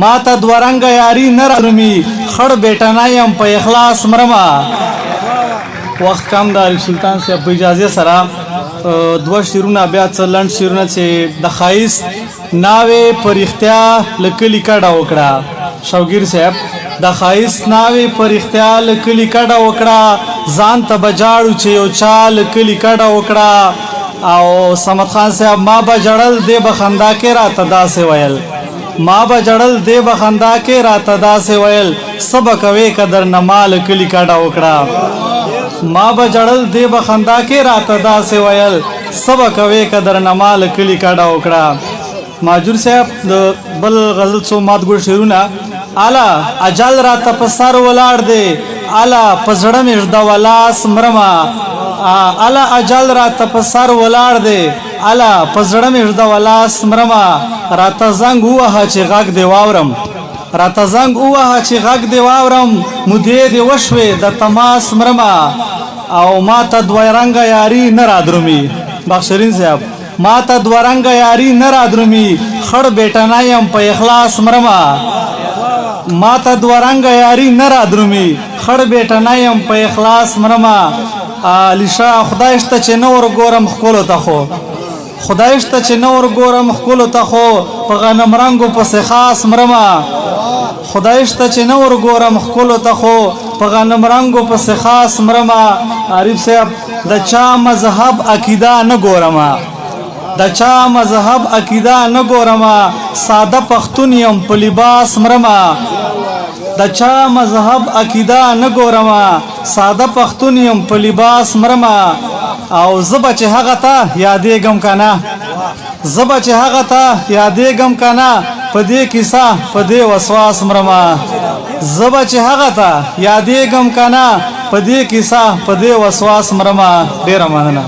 ما ته دوه رنګه یاري نه رادرومي خړ بیټه نه یم په اخلاص مرمه. وخت کم د سلطان صاحب په اجازه سره دوه شعرونه بیا څه لنډ شعرونه چې د ښایست ناوې په رښتیا له کلي کډه وکړه. شوګیر صاحب د ښایست ناوې په رښتیا له کلي کډه وکړه، ځان ته به جاړو چې یو چا له کلي کډه وکړه. او صمد خان صاحب ما به جړل دی به خندا کې راته داسې ویل، ما به جړل دی به خندا کې راته داسې ویل، څه به کوې که درنه ما له کلي کډه وکړه. ما به جړل دی به خندا کې راته داسې ویل، څه به کوې که درنه ما له کلي کډه وکړه. ماجور صاحب د بل غزل څو مات ګوړ شعرونه. الا اجل راته په سر ولاړ دی، الا په زړه مې ږده ولاس مرمه. الا اجل راته په سر ولاړ دی، الا په زړه مې ږده ولاس مرمه. راته زنګ ووهه چې غږ دې واورم، راته زنګ ووهه چې غږ دې واورم، مودې دې وشوې د تماس مرمه. او ما ته دوه رنګه یاري نه رادرومي. بخشرین صاحب ما ته دوه رنګه یاري نه رادرومي خړ بیټه نه یم په اخلاص مرمه. ما ته دوه رنګه یاري نه رادرومي خړ بیټه نه یم په اخلاص مرمه. علی شاه خدای شته چې نه ورګورم ښکلو ته خو، خدای شته چې نه ورګورم ښکلو ته خو په غنم رنګو پسې خاص مرمه. خدای شته چې نه ورګورم ښکلو ته خو په غنم رنګو پسې خاص مرمه. عارف صاحب د چا مذهب عقیده نه ګورمه، د چا مذهب عقیده نه ګورمه، ساده پښتون یم په لباس مرمه. د چا مذهب عقیده نه ګورمه، ساده پښتون یم په لباس مرمه. او زه به چې هغه ته یادېږم که نه، زه به چې هغه ته یادېږم که نه، په دې کیسه په دې وسواس مرمه. زه به چې هغه ته یادېږم که نه، په دې کیسه په دې وسواس مرمه. ډېره مننه.